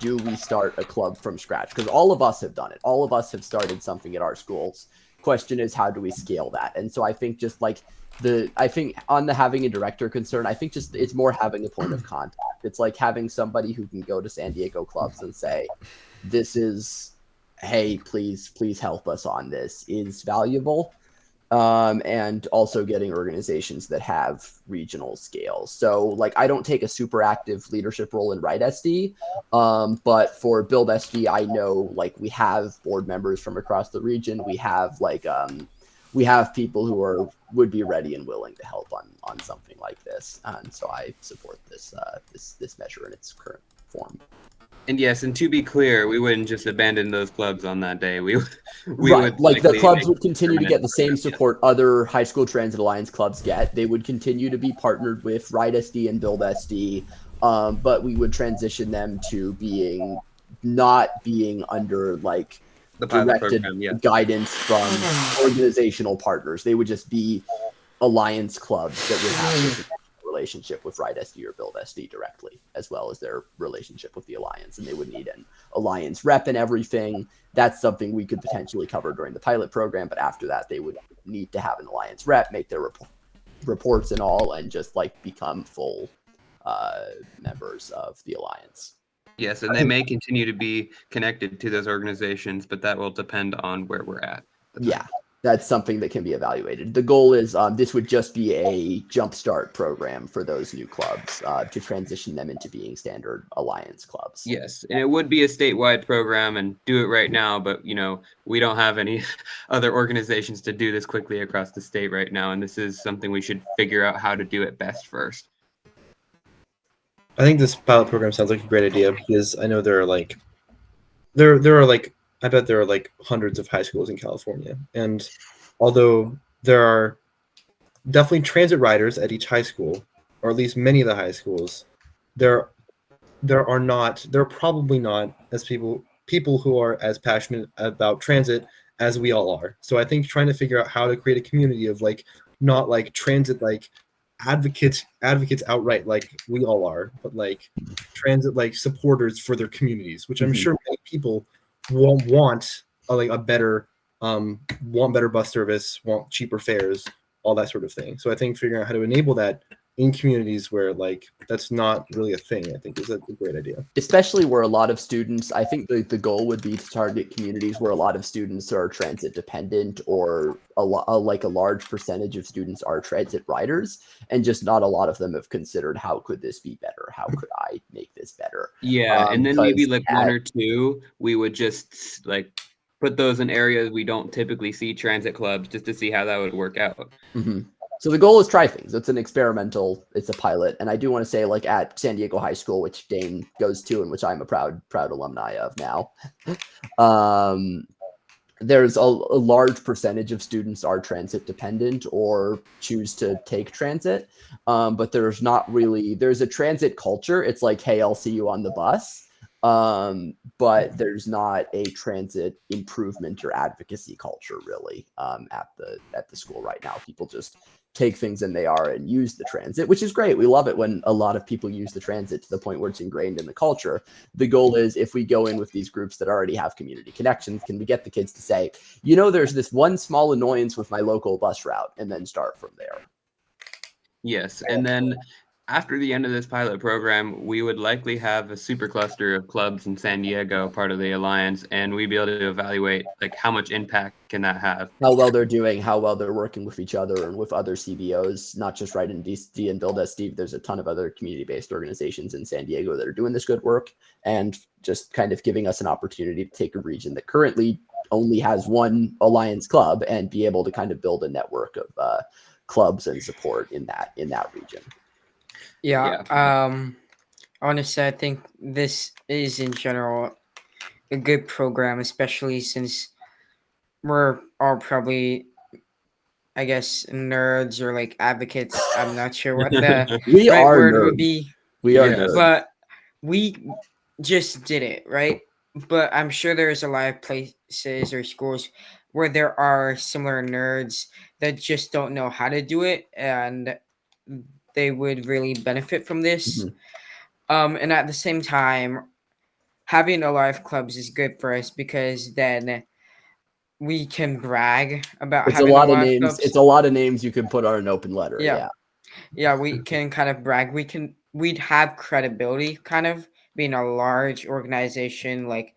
do we start a club from scratch? Because all of us have done it. All of us have started something at our schools. Question is, how do we scale that? And so I think just like I think on the having a director concern, I think just it's more having a point of contact. It's like having somebody who can go to San Diego clubs and say, this is, hey, please help us on this is valuable. And also getting organizations that have regional scale. So like I don't take a super active leadership role in Write SD, but for Build SD, I know like we have board members from across the region. We have people who would be ready and willing to help on something like this, and so I support this this measure in its current form. And yes, and to be clear, we wouldn't just abandon those clubs on that day. We Right, would like the likely clubs make would continue to permanent get the same program, yes. support other high school transit alliance clubs get. They would continue to be partnered with Write SD and Build SD, but we would transition them to not being under like The pilot directed program, yes. guidance from organizational partners. They would just be alliance clubs that would have a relationship with Write SD or Build SD directly, as well as their relationship with the alliance, and they would need an alliance rep and everything. That's something we could potentially cover during the pilot program, but after that, they would need to have an alliance rep, make their reports and all, and just like become full members of the alliance. Yes, and they may continue to be connected to those organizations, but that will depend on where we're at. Yeah, that's something that can be evaluated. The goal is this would just be a jumpstart program for those new clubs to transition them into being standard alliance clubs. Yes, and it would be a statewide program and do it right now, but we don't have any other organizations to do this quickly across the state right now, and this is something we should figure out how to do it best first. I think this pilot program sounds like a great idea because I know there are like I bet there are like hundreds of high schools in California, and although there are definitely transit riders at each high school, or at least many of the high schools, there are probably not as people who are as passionate about transit as we all are. So I think trying to figure out how to create a community of like not like transit like advocates outright like we all are, but like transit like supporters for their communities, which I'm sure many people want a better want better bus service, want cheaper fares, all that sort of thing. So I think figuring out how to enable that in communities where like that's not really a thing, I think is a great idea. Especially where a lot of students, I think the goal would be to target communities where a lot of students are transit dependent, or like a large percentage of students are transit riders, and just not a lot of them have considered how could this be better? How could I make this better? Yeah, and then maybe like at- one or two, we would just like put those in areas we don't typically see transit clubs just to see how that would work out. Mhm. So the goal is try things. It's an experimental, it's a pilot. And I do want to say, like at San Diego High School, which Dane goes to and which I'm a proud alumni of now. there's a large percentage of students are transit dependent or choose to take transit, but there's a transit culture. It's like, hey, I'll see you on the bus, but there's not a transit improvement or advocacy culture really at the school right now. People just take things and they are and use the transit, which is great. We love it when a lot of people use the transit to the point where it's ingrained in the culture. The goal is, if we go in with these groups that already have community connections, can we get the kids to say, there's this one small annoyance with my local bus route, and then start from there. Yes, and then after the end of this pilot program, we would likely have a super cluster of clubs in San Diego, part of the Alliance, and we'd be able to evaluate like how much impact can that have. How well they're doing, how well they're working with each other and with other CBOs, not just right in DC and Build as Steve. There's a ton of other community-based organizations in San Diego that are doing this good work, and just kind of giving us an opportunity to take a region that currently only has one Alliance club and be able to kind of build a network of clubs and support in that region. Yeah. Honestly, I think this is in general a good program, especially since we're all probably, I guess, nerds or like advocates. I'm not sure what the We right are word nerds. would be. We are Yes. nerds. But we just did it, right? But I'm sure there's a lot of places or schools where there are similar nerds that just don't know how to do it, and they would really benefit from this. And at the same time, having a lot of clubs is good for us because then we can brag about It's a having lot a of lot names. clubs. It's a lot of names you can put on an open letter. Yeah. Yeah, we can kind of brag. We'd have credibility kind of being a large organization. Like,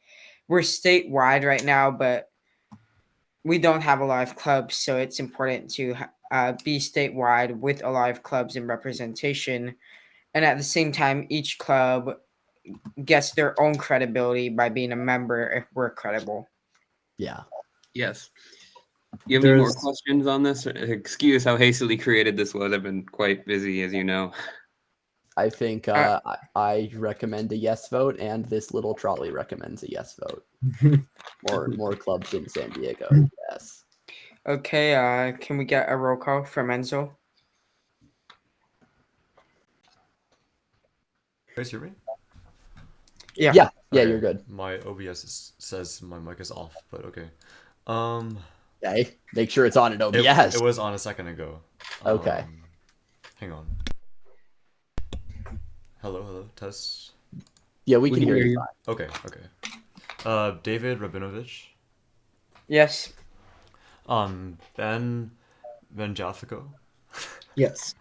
we're statewide right now, but we don't have a lot of clubs, so it's important to be statewide with a lot of clubs and representation. And at the same time, each club gets their own credibility by being a member if we're credible. Yeah. Yes. You have any more There's- questions on this? Excuse how hastily created this was. I've been quite busy, as you know. I think I recommend a yes vote, and this little trolley recommends a yes vote. More clubs in San Diego. Yes. Okay, can we get a roll call from Enzo? Guys, hear me? Yeah. Yeah, Okay, you're good. My OBS says my mic is off, but okay. Okay, make sure it's on at OBS. It was on a second ago. Okay. Hang on. Hello, test. Yeah, we can hear you. Okay. David Rabinovich. Yes. Ben Jaffico. Yes.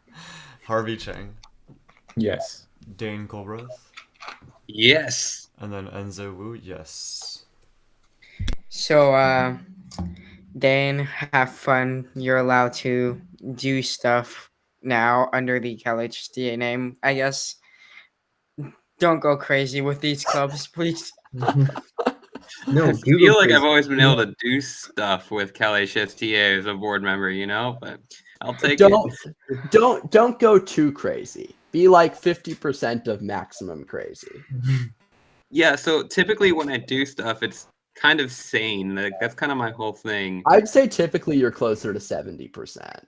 Harvey Chang. Yes. Dane Colbreth. Yes. And then Enzo Wu, yes. So, Dane, have fun. You're allowed to do stuff now under the CalHSTA name, I guess. Don't go crazy with these clubs, please. No, I do feel go like I've crazy. always been able to do stuff with CalHSTA as a board member, but I'll take Don't go too crazy. Be like 50% of maximum crazy. Yeah, so typically when I do stuff, it's kind of sane. Like, that's kind of my whole thing. I'd say typically you're closer to 70%.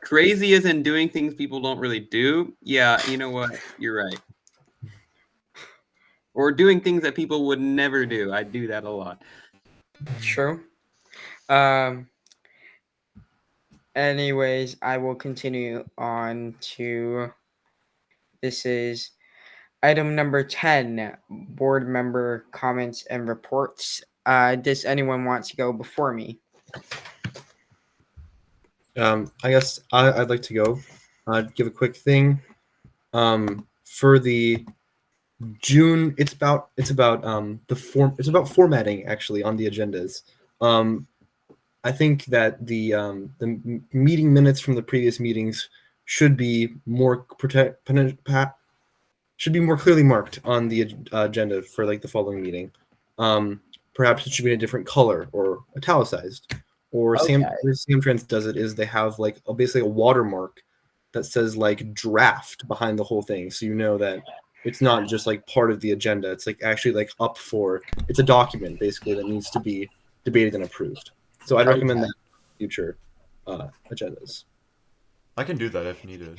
Crazy as in doing things people don't really do. Yeah, you know what? You're right. Or doing things that people would never do. I do that a lot. True. Anyways, I will continue on to. This is item number 10, board member comments and reports. Does anyone want to go before me? I guess I'd like to go. Give a quick thing. For the June, it's about it's about formatting actually on the agendas. I think that the meeting minutes from the previous meetings should be more should be more clearly marked on the agenda for like the following meeting. Perhaps it should be in a different color or italicized. Or Okay. Samtrans does it is they have like basically a watermark that says like draft behind the whole thing, so you know that it's not just like part of the agenda. It's like actually like up for, it's a document basically that needs to be debated and approved. So I'd recommend Okay. that in future agendas. I can do that if needed.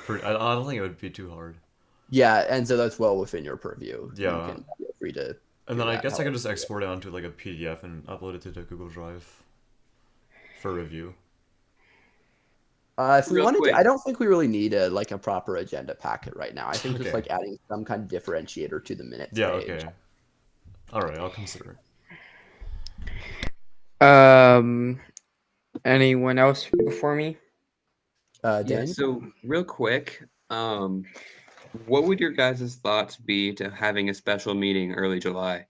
I don't think it would be too hard. Yeah, and so that's well within your purview. Yeah. You can feel free to. And do then I that guess I can however just you export it onto like a PDF and upload it to the Google Drive for review. If we Real wanted quick. to, I don't think we really need a proper agenda packet right now. I think just Okay. like adding some kind of differentiator to the minutes Yeah, page. okay. Alright, I'll consider it. Anyone else before me? Yeah, Dan? so real quick, what would your guys' thoughts be to having a special meeting early July?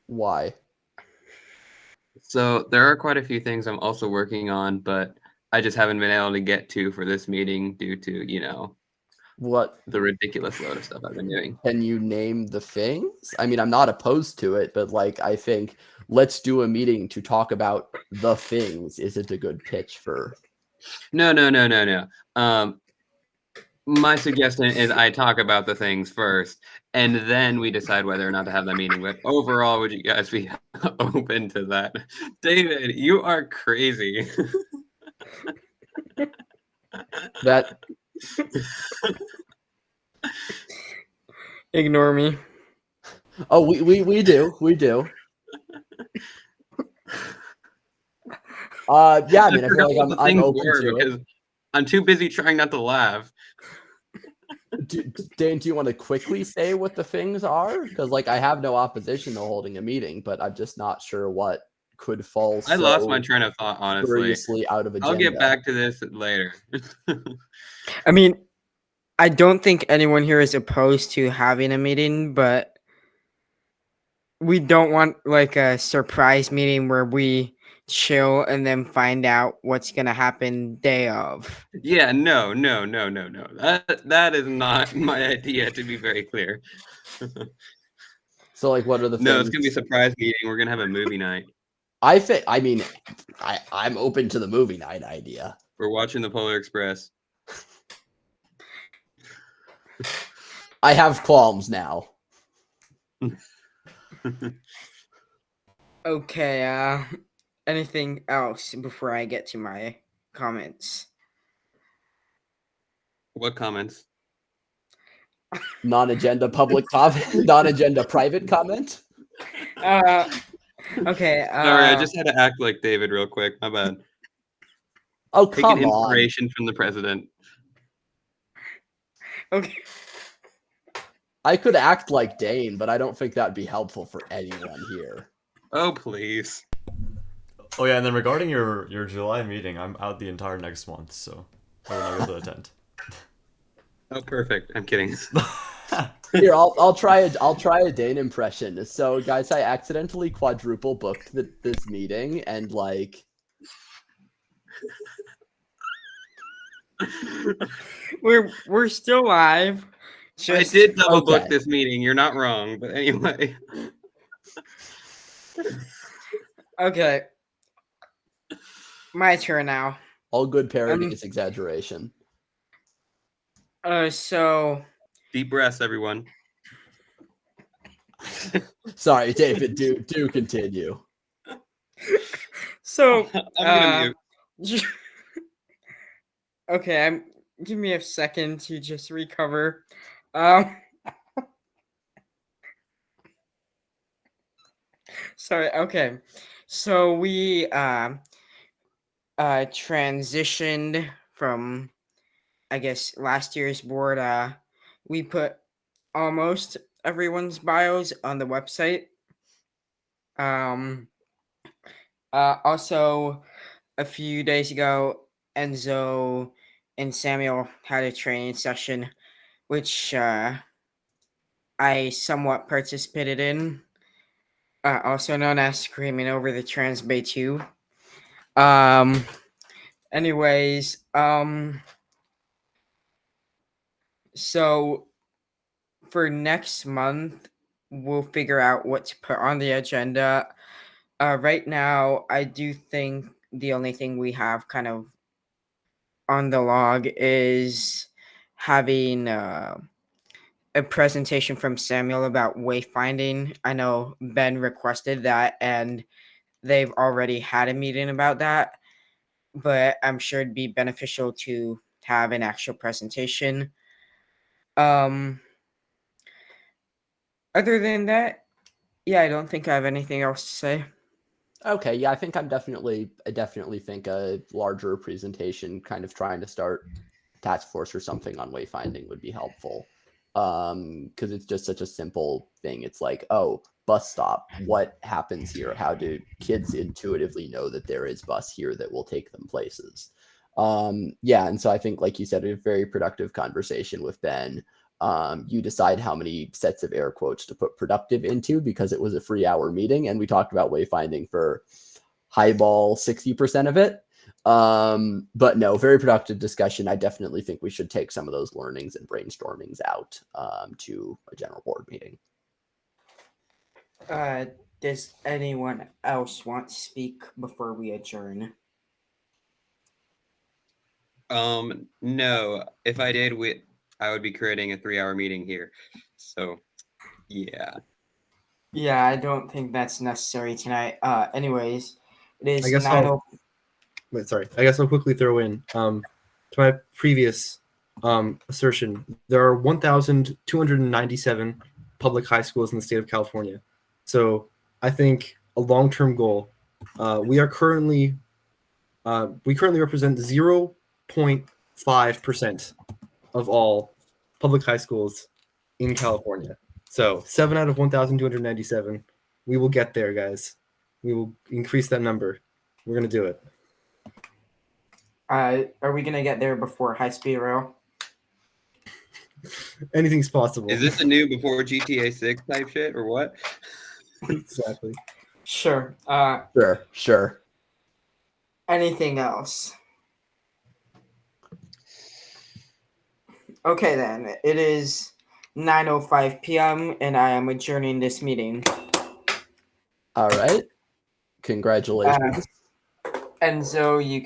Why? So there are quite a few things I'm also working on, but I just haven't been able to get to for this meeting due to, you know, What the ridiculous load of stuff I've been doing. can you name the things? I mean, I'm not opposed to it, but like I think let's do a meeting to talk about the things isn't a good pitch for. No. My suggestion is I talk about the things first, and then we decide whether or not to have that meeting. But overall, would you guys be open to that? David, you are crazy. That Ignore me. oh we do. Yeah, I mean I feel forgot like what the I'm things open were to it. because I'm too busy trying not to laugh. Dane, do you want to quickly say what the things are? Because like I have no opposition to holding a meeting, but I'm just not sure what could fall I lost my so train of thought, honestly. seriously out of agenda. I'll get back to this later. I mean, I don't think anyone here is opposed to having a meeting, but we don't want like a surprise meeting where we chill and then find out what's gonna happen day of. Yeah, no. That is not my idea, to be very clear. So like what are the No, things? it's gonna be a surprise meeting. We're gonna have a movie night. I mean I'm open to the movie night idea. We're watching the Polar Express. I have qualms now. Okay, anything else before I get to my comments? What comments? Non-agenda public comment, non-agenda private comment. Okay, Sorry, I just had to act like David real quick. My bad. Oh Taking come on. inspiration from the president. okay. I could act like Dane, but I don't think that'd be helpful for anyone here. Oh, please. Oh yeah, and then regarding your July meeting, I'm out the entire next month, so I will not be able to attend. Oh, perfect. I'm kidding. Here, I'll try a Dane impression. So, guys, I accidentally quadruple booked this meeting, and like, We're still live. I did double book okay. this meeting. You're not wrong, but anyway. Okay. My turn now. All good parody is exaggeration. So Deep breaths, everyone. Sorry, David. Do continue. So I'm gonna mute. Okay, give me a second to just recover. Sorry. Okay, so we transitioned from, I guess, last year's board. We put almost everyone's bios on the website. Also, a few days ago, Enzo and Samuel had a training session, which I somewhat participated in, also known as Screaming Over the Trans Bay 2. Anyways, so for next month, we'll figure out what to put on the agenda. Right now, I do think the only thing we have kind of on the log is having a presentation from Samuel about wayfinding. I know Ben requested that, and they've already had a meeting about that, but I'm sure it'd be beneficial to have an actual presentation. Other than that, yeah, I don't think I have anything else to say. Okay, yeah, I think I definitely think a larger presentation, kind of trying to start task force or something on wayfinding would be helpful. Because it's just such a simple thing. It's like, oh, bus stop. What happens here? How do kids intuitively know that there is bus here that will take them places? Yeah, and so I think, like you said, a very productive conversation with Ben. You decide how many sets of air quotes to put productive into because it was a 3-hour meeting, and we talked about wayfinding for highball 60% of it. But no, very productive discussion. I definitely think we should take some of those learnings and brainstormings out to a general board meeting. Does anyone else want to speak before we adjourn? No. If I did, I would be creating a 3-hour meeting here. So, yeah. Yeah, I don't think that's necessary tonight. Anyways, it is I guess 9:00. Wait, sorry. I guess I'll quickly throw in to my previous assertion. There are 1,297 public high schools in the state of California. So I think a long-term goal. We currently represent 0.5% of all public high schools in California. So 7 out of 1,297. We will get there, guys. We will increase that number. We're gonna do it. Are we gonna get there before high speed rail? Anything's possible. Is this a new before GTA 6 type shit or what? Exactly. Sure. Sure. Anything else? Okay then. It is 9:05 p.m. and I am adjourning this meeting. All right. Congratulations. Enzo, you